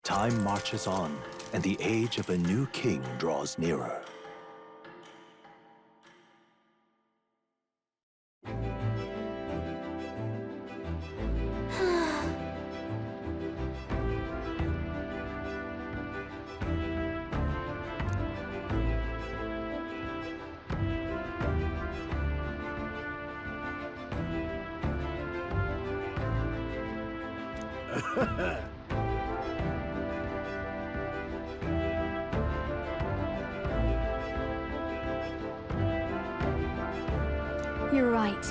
Time marches on, and the age of a new king draws nearer. You're right.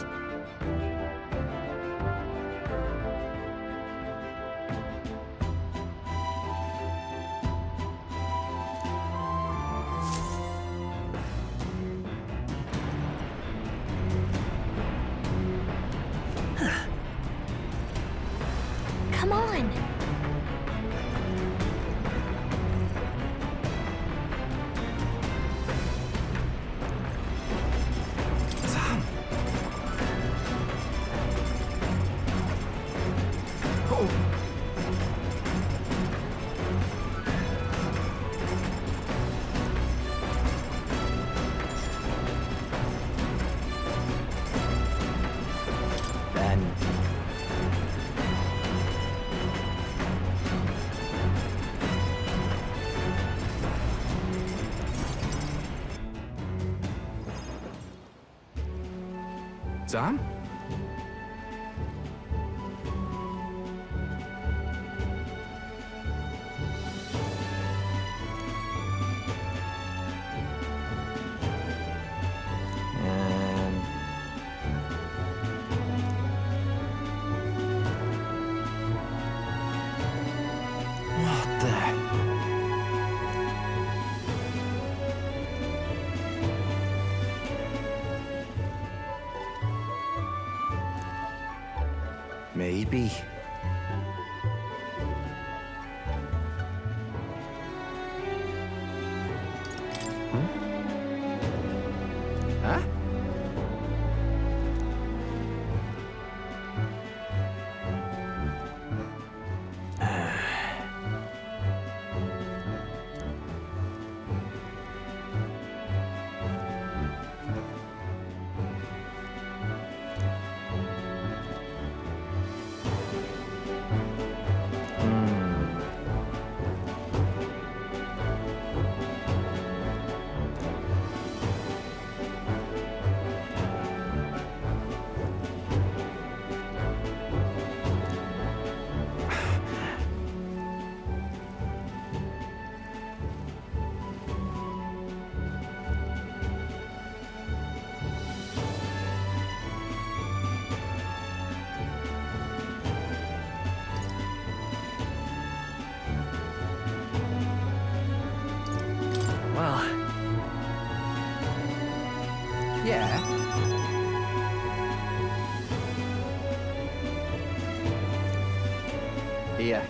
Come on! Sam? What the? Maybe. Huh? Well, Yeah. here.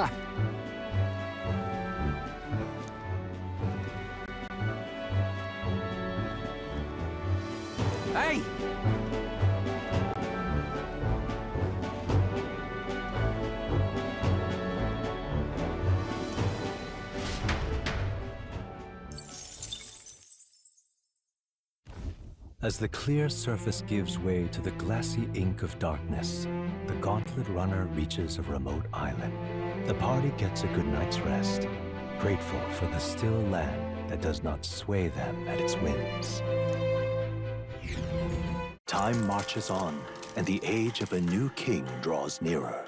Ah. Hey! As the clear surface gives way to the glassy ink of darkness, the gauntlet runner reaches a remote island. The party gets a good night's rest, grateful for the still land that does not sway them at its whims. Time marches on, and the age of a new king draws nearer.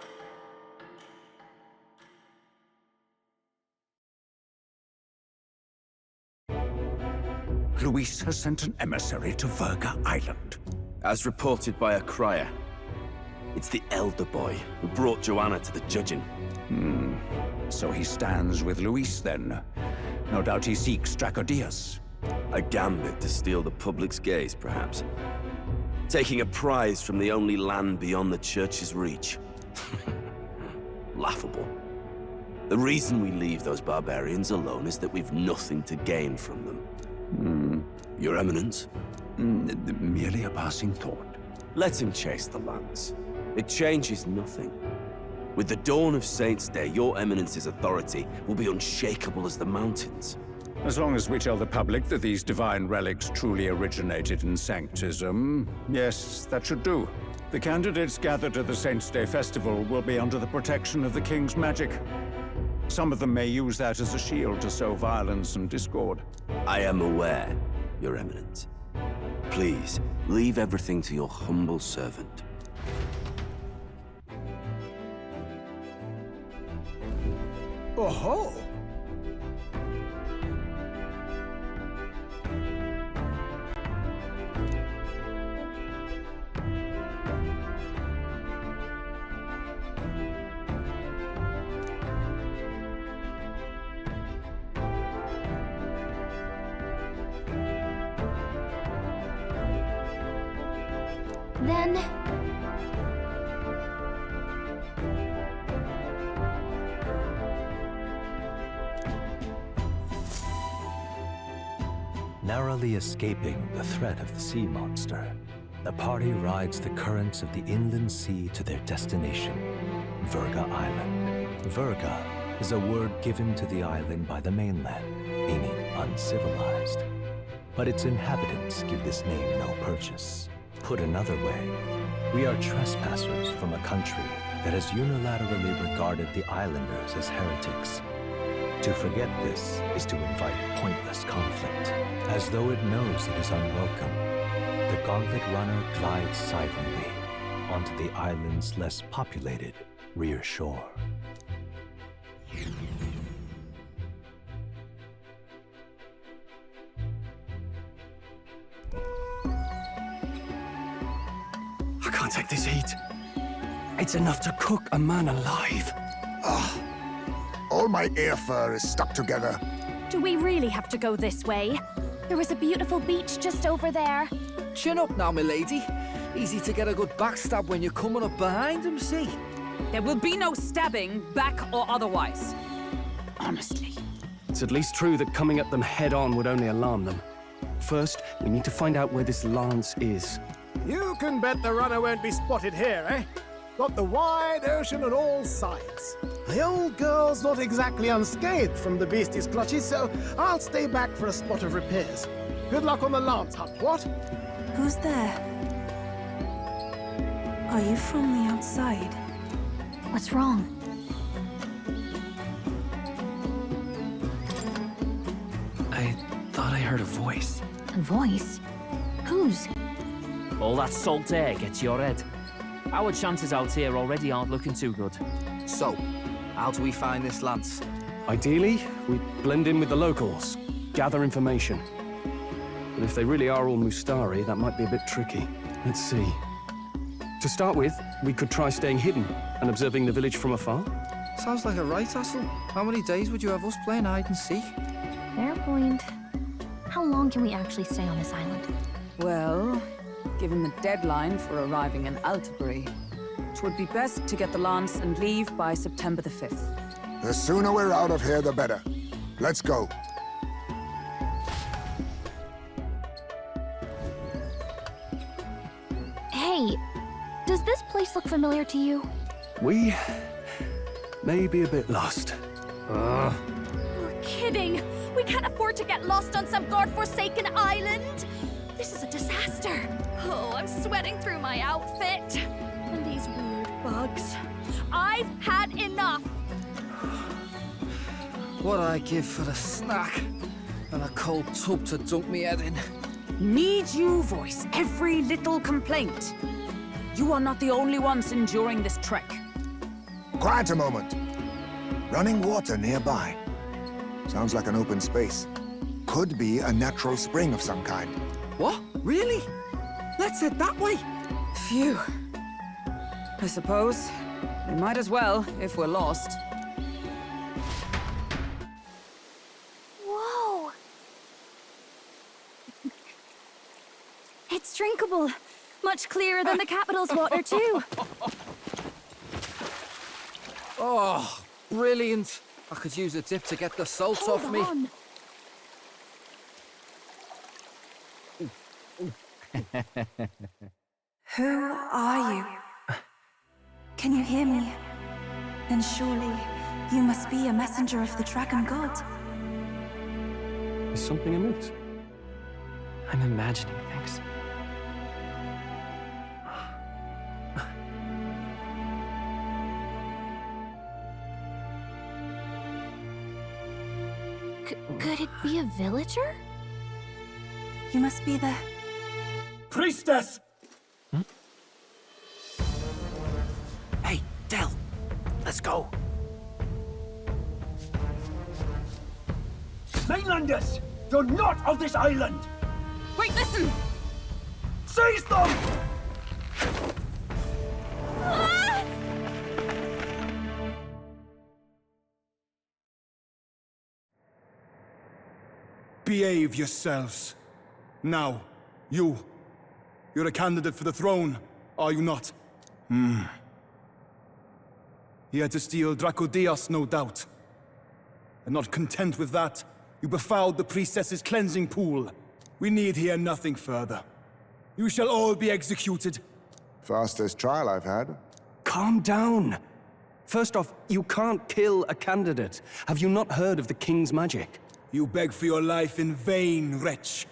Luis has sent an emissary to Virga Island. As reported by a crier. It's the elder boy who brought Joanna to the judging. So he stands with Luis then. No doubt he seeks Dracodius. A gambit to steal the public's gaze, perhaps. Taking a prize from the only land beyond the church's reach. Laughable. The reason we leave those barbarians alone is that we've nothing to gain from them. Your Eminence? Merely a passing thought. Let him chase the lance. It changes nothing. With the dawn of Saints' Day, your Eminence's authority will be unshakable as the mountains. As long as we tell the public that these divine relics truly originated in Sanctism, yes, that should do. The candidates gathered at the Saints' Day Festival will be under the protection of the King's magic. Some of them may use that as a shield to sow violence and discord. I am aware, Your Eminence. Please, leave everything to your humble servant. Oh-ho! Then... Narrowly escaping the threat of the sea monster, the party rides the currents of the inland sea to their destination, Virga Island. Virga is a word given to the island by the mainland, meaning uncivilized. But its inhabitants give this name no purchase. Put another way, we are trespassers from a country that has unilaterally regarded the islanders as heretics. To forget this is to invite pointless conflict. As though it knows it is unwelcome, the gauntlet runner glides silently onto the island's less populated rear shore. I can't take this heat. It's enough to cook a man alive. All my ear fur is stuck together. Do we really have to go this way? There was a beautiful beach just over there. Chin up now, milady. Easy to get a good backstab when you're coming up behind him, see? There will be no stabbing, back or otherwise. Honestly. It's at least true that coming at them head-on would only alarm them. First, we need to find out where this lance is. You can bet the runner won't be spotted here, eh? Got the wide ocean on all sides. The old girl's not exactly unscathed from the beastie's clutches, so I'll stay back for a spot of repairs. Good luck on the lance hunt, what? Who's there? Are you from the outside? What's wrong? I thought I heard a voice. A voice? Whose? All that salt air gets your head. Our chances out here already aren't looking too good. So, how do we find this lance? Ideally, we blend in with the locals, gather information. But if they really are all Mustari, that might be a bit tricky. Let's see. To start with, we could try staying hidden and observing the village from afar. Sounds like a right hassle. How many days would you have us playing hide and seek? Fair point. How long can we actually stay on this island? Well, given the deadline for arriving in Altabury, it would be best to get the lance and leave by September the 5th. The sooner we're out of here, the better. Let's go. Hey, does this place look familiar to you? We may be a bit lost. You're kidding! We can't afford to get lost on some godforsaken island! This is a disaster! Oh, I'm sweating through my outfit. And these weird bugs. I've had enough! What I give for a snack and a cold tub to dunk me head in. Need you voice every little complaint. You are not the only ones enduring this trek. Quiet a moment. Running water nearby. Sounds like an open space. Could be a natural spring of some kind. What? Really? Let's head that way. Phew. I suppose we might as well if we're lost. Whoa! It's drinkable. Much clearer than the capital's water, too. Oh, brilliant. I could use a dip to get the salt off me. On. Who are you? Can you hear me? Then surely you must be a messenger of the dragon god. Is something amiss? I'm imagining things. Could it be a villager? You must be the... Priestess! Hey, Del, let's go. Mainlanders! You're not of this island! Wait, listen! Seize them! Ah! Behave yourselves. Now, you're a candidate for the throne, are you not? He had to steal Dracodios, no doubt. And not content with that, you befouled the priestess's cleansing pool. We need hear nothing further. You shall all be executed. Fastest trial I've had. Calm down. First off, you can't kill a candidate. Have you not heard of the king's magic? You beg for your life in vain, wretch.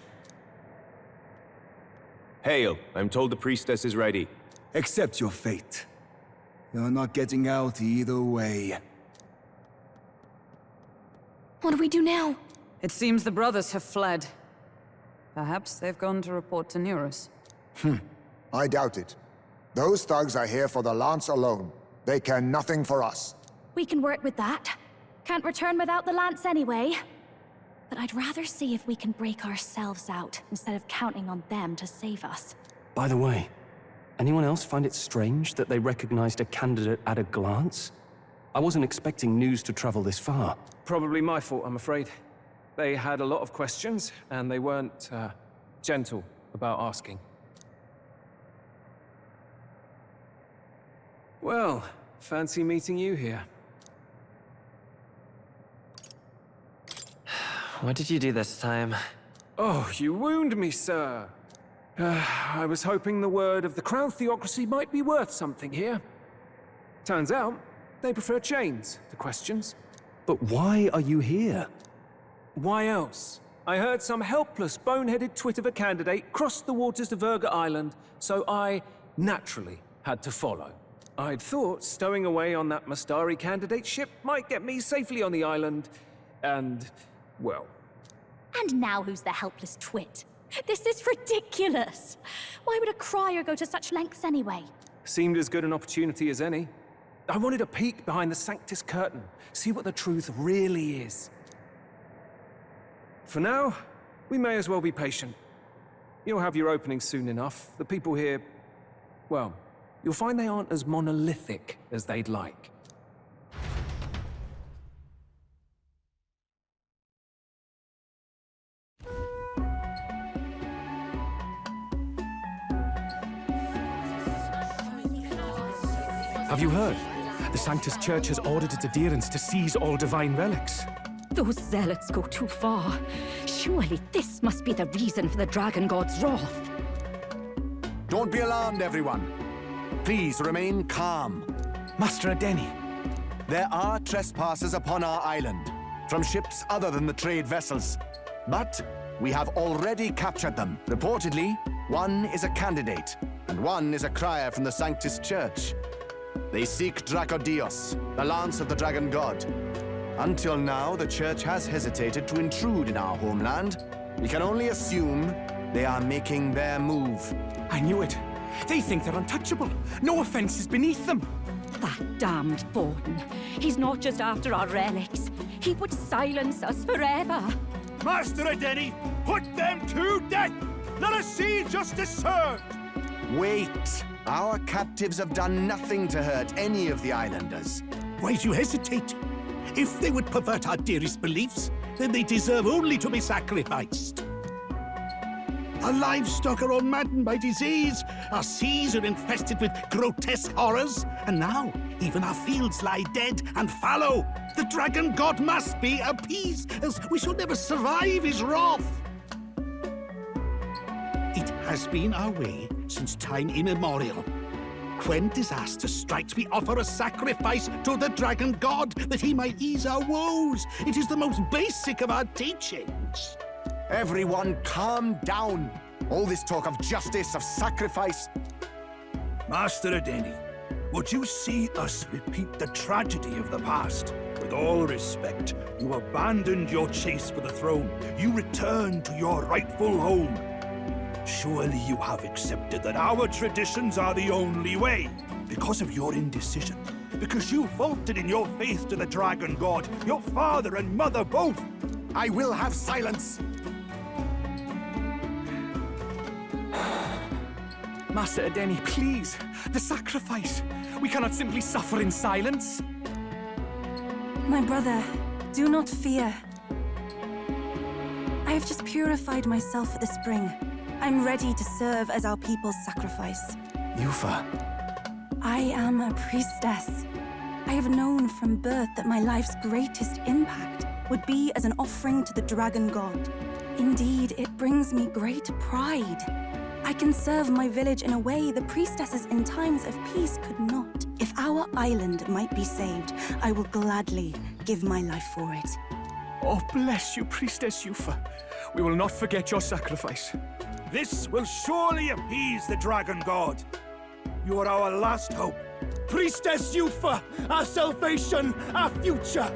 Hail, I'm told the priestess is ready. Accept your fate. You're not getting out either way. What do we do now? It seems the brothers have fled. Perhaps they've gone to report to Neurus. I doubt it. Those thugs are here for the lance alone. They care nothing for us. We can work with that. Can't return without the lance anyway. But I'd rather see if we can break ourselves out, instead of counting on them to save us. By the way, anyone else find it strange that they recognized a candidate at a glance? I wasn't expecting news to travel this far. Probably my fault, I'm afraid. They had a lot of questions, and they weren't, gentle about asking. Well, fancy meeting you here. What did you do this time? Oh, you wound me, sir. I was hoping the word of the Crown Theocracy might be worth something here. Turns out, they prefer chains to questions. But why are you here? Why else? I heard some helpless, boneheaded twit of a candidate crossed the waters to Virga Island, so I, naturally, had to follow. I'd thought stowing away on that Mastari candidate ship might get me safely on the island, and... well... And now who's the helpless twit? This is ridiculous! Why would a crier go to such lengths anyway? Seemed as good an opportunity as any. I wanted a peek behind the Sanctus curtain, see what the truth really is. For now, we may as well be patient. You'll have your opening soon enough. The people here... well, you'll find they aren't as monolithic as they'd like. Have you heard? The Sanctus Church has ordered its adherents to seize all divine relics. Those zealots go too far. Surely this must be the reason for the dragon god's wrath. Don't be alarmed, everyone. Please remain calm. Master Edeni. There are trespassers upon our island, from ships other than the trade vessels. But we have already captured them. Reportedly, one is a candidate, and one is a crier from the Sanctus Church. They seek Dracodios, the lance of the dragon god. Until now, the Church has hesitated to intrude in our homeland. We can only assume they are making their move. I knew it. They think they're untouchable. No offense is beneath them. That damned Borden. He's not just after our relics. He would silence us forever. Master Edeni, put them to death! Let us see justice served! Wait! Our captives have done nothing to hurt any of the islanders. Why do you hesitate? If they would pervert our dearest beliefs, then they deserve only to be sacrificed. Our livestock are all maddened by disease. Our seas are infested with grotesque horrors. And now, even our fields lie dead and fallow. The dragon god must be appeased, else we shall never survive his wrath. It has been our way since time immemorial. When disaster strikes, we offer a sacrifice to the dragon god that he might ease our woes. It is the most basic of our teachings. Everyone calm down. All this talk of justice, of sacrifice. Master Edeni, would you see us repeat the tragedy of the past? With all respect, you abandoned your chase for the throne. You returned to your rightful home. Surely you have accepted that our traditions are the only way. Because of your indecision. Because you faltered in your faith to the dragon god. Your father and mother both. I will have silence. Master Edeni, please. The sacrifice. We cannot simply suffer in silence. My brother, do not fear. I have just purified myself for the spring. I'm ready to serve as our people's sacrifice. Yufa. I am a priestess. I have known from birth that my life's greatest impact would be as an offering to the dragon god. Indeed, it brings me great pride. I can serve my village in a way the priestesses in times of peace could not. If our island might be saved, I will gladly give my life for it. Oh, bless you, Priestess Yufa. We will not forget your sacrifice. This will surely appease the dragon god. You are our last hope. Priestess Yufa, our salvation, our future.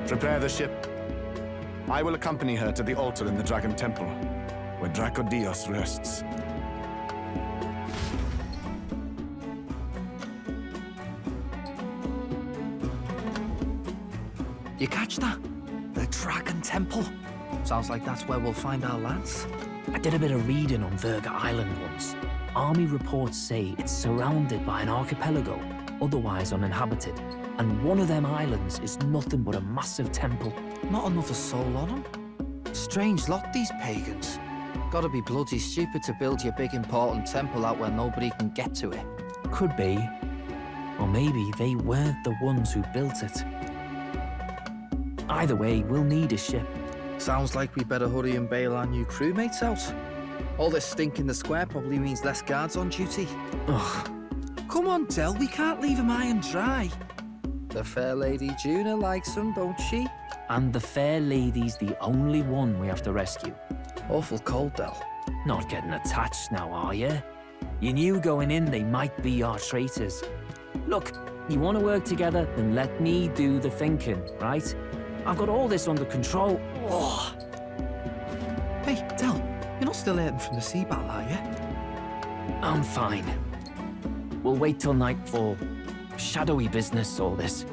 Prepare the ship. I will accompany her to the altar in the Dragon Temple, where Dracodios rests. You catch that? The Dragon Temple. Sounds like that's where we'll find our lads. I did a bit of reading on Virga Island once. Army reports say it's surrounded by an archipelago, otherwise uninhabited. And one of them islands is nothing but a massive temple. Not another soul on them. Strange lot, these pagans. Gotta be bloody stupid to build your big important temple out where nobody can get to it. Could be. Or maybe they weren't the ones who built it. Either way, we'll need a ship. Sounds like we better hurry and bail our new crewmates out. All this stink in the square probably means less guards on duty. Ugh. Come on, Del, we can't leave him high and dry. The fair lady Juna likes him, don't she? And the fair lady's the only one we have to rescue. Awful cold, Del. Not getting attached now, are you? You knew going in they might be our traitors. Look, you want to work together, then let me do the thinking, right? I've got all this under control. Oh. Hey, Del, you're not still hurting from the sea battle, are you? I'm fine. We'll wait till nightfall. Shadowy business, all this.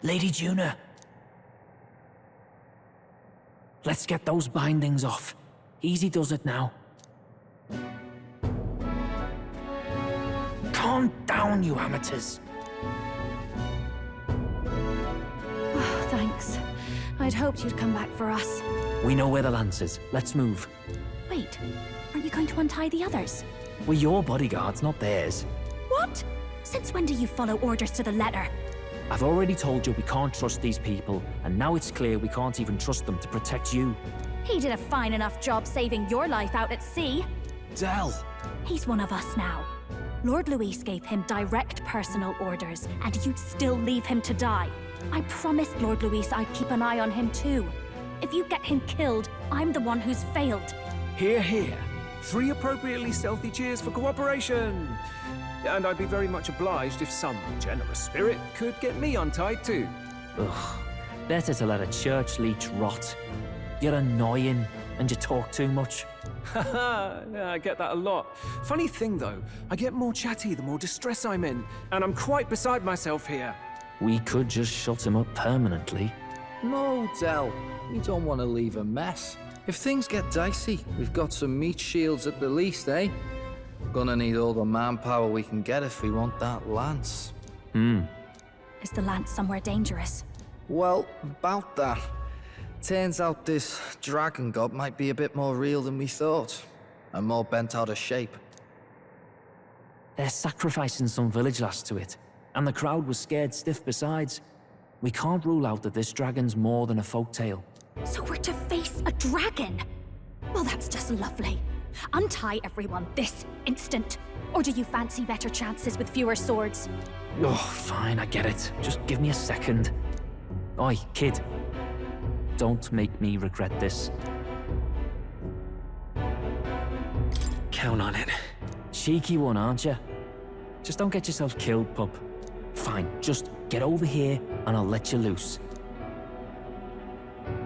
Lady Juna. Let's get those bindings off. Easy does it now. Calm down, you amateurs. Oh, thanks. I'd hoped you'd come back for us. We know where the lance is. Let's move. Wait, aren't you going to untie the others? We're your bodyguards, not theirs. What? Since when do you follow orders to the letter? I've already told you we can't trust these people, and now it's clear we can't even trust them to protect you. He did a fine enough job saving your life out at sea. Del! He's one of us now. Lord Luis gave him direct personal orders, and you'd still leave him to die. I promised Lord Luis I'd keep an eye on him too. If you get him killed, I'm the one who's failed. Hear, hear. 3 appropriately stealthy cheers for cooperation. And I'd be very much obliged if some generous spirit could get me untied too. Ugh. Better to let a church leech rot. You're annoying, and you talk too much. Haha, yeah, I get that a lot. Funny thing though, I get more chatty the more distress I'm in, and I'm quite beside myself here. We could just shut him up permanently. No, Del. We don't want to leave a mess. If things get dicey, we've got some meat shields at the least, eh? Gonna need all the manpower we can get if we want that lance. Is the lance somewhere dangerous? Well, about that. Turns out this dragon god might be a bit more real than we thought. And more bent out of shape. They're sacrificing some village lass to it, and the crowd was scared stiff besides. We can't rule out that this dragon's more than a folktale. So we're to face a dragon? Well, that's just lovely. Untie everyone this instant. Or do you fancy better chances with fewer swords? Oh, fine, I get it. Just give me a second. Oi, kid. Don't make me regret this. Count on it. Cheeky one, aren't you? Just don't get yourself killed, pup. Fine, just get over here and I'll let you loose.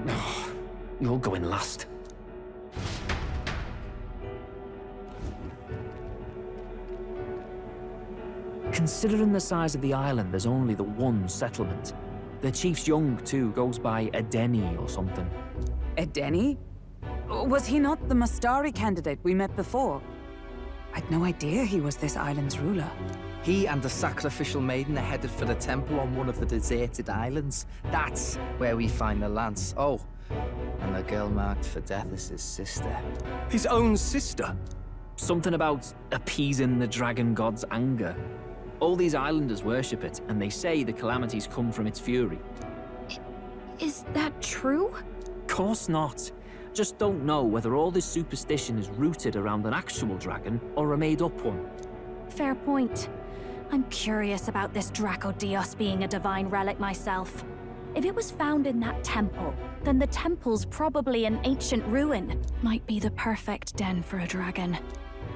Oh, you're going last. Considering the size of the island, there's only the one settlement. The chief's young, too, goes by Edeni or something. Edeni? Was he not the Mastari candidate we met before? I'd no idea he was this island's ruler. He and the sacrificial maiden are headed for the temple on one of the deserted islands. That's where we find the lance. Oh, and the girl marked for death is his sister. His own sister? Something about appeasing the dragon god's anger. All these islanders worship it, and they say the calamities come from its fury. Is that true? Course not. Just don't know whether all this superstition is rooted around an actual dragon or a made-up one. Fair point. I'm curious about this Dracodios being a divine relic myself. If it was found in that temple, then the temple's probably an ancient ruin. Might be the perfect den for a dragon.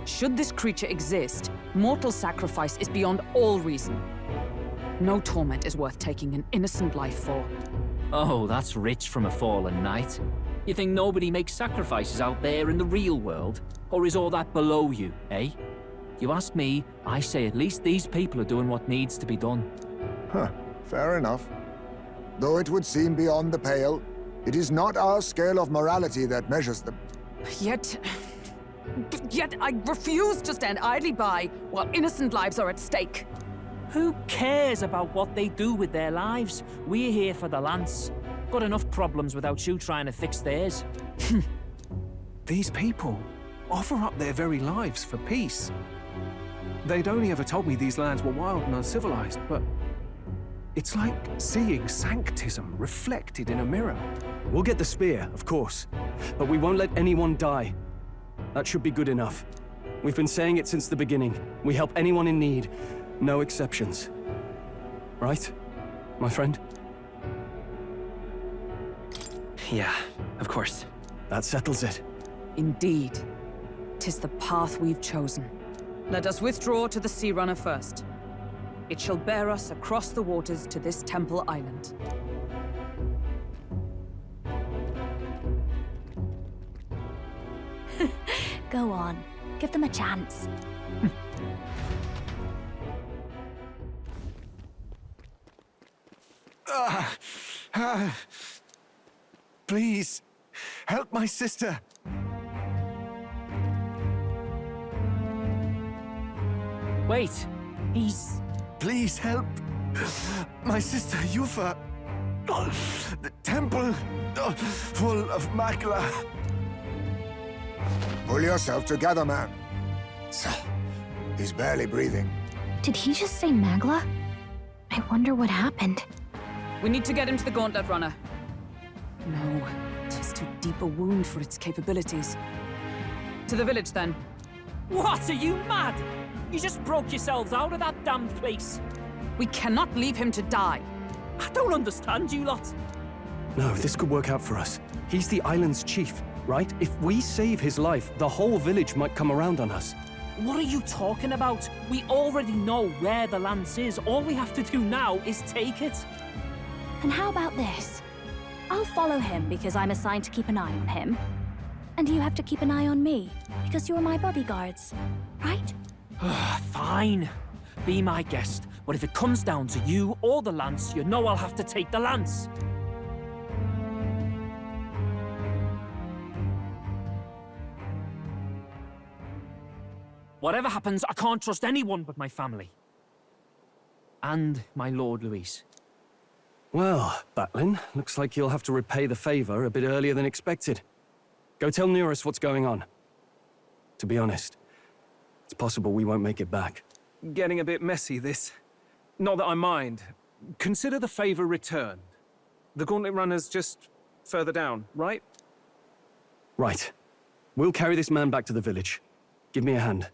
Should this creature exist, mortal sacrifice is beyond all reason. No torment is worth taking an innocent life for. Oh, that's rich from a fallen knight. You think nobody makes sacrifices out there in the real world? Or is all that below you, eh? You ask me, I say at least these people are doing what needs to be done. Huh, fair enough. Though it would seem beyond the pale, it is not our scale of morality that measures them. Yet I refuse to stand idly by while innocent lives are at stake. Who cares about what they do with their lives? We're here for the lance. Got enough problems without you trying to fix theirs. These people offer up their very lives for peace. They'd only ever told me these lands were wild and uncivilized, but it's like seeing sanctism reflected in a mirror. We'll get the spear, of course, but we won't let anyone die. That should be good enough. We've been saying it since the beginning. We help anyone in need, no exceptions. Right, my friend? Yeah, of course. That settles it. Indeed. 'Tis the path we've chosen. Let us withdraw to the Sea Runner first. It shall bear us across the waters to this temple island. Go on. Give them a chance. Please, help my sister. Wait, he's... Please help. My sister, Yufa. The temple, full of magla. Pull yourself together, man. He's barely breathing. Did he just say Magla? I wonder what happened. We need to get him to the Gauntlet Runner. No, 'tis too deep a wound for its capabilities. To the village, then. What, are you mad? You just broke yourselves out of that damned place. We cannot leave him to die. I don't understand you lot. No, this could work out for us. He's the island's chief, right? If we save his life, the whole village might come around on us. What are you talking about? We already know where the lance is. All we have to do now is take it. And how about this? I'll follow him because I'm assigned to keep an eye on him. And you have to keep an eye on me because you're my bodyguards, right? Fine. Be my guest. But if it comes down to you or the lance, you know I'll have to take the lance. Whatever happens, I can't trust anyone but my family. And my Lord Luis. Well, Batlin, looks like you'll have to repay the favor a bit earlier than expected. Go tell Neurus what's going on. To be honest, it's possible we won't make it back. Getting a bit messy, this. Not that I mind. Consider the favor returned. The Gauntlet Runner's just further down, right? Right. We'll carry this man back to the village. Give me a hand.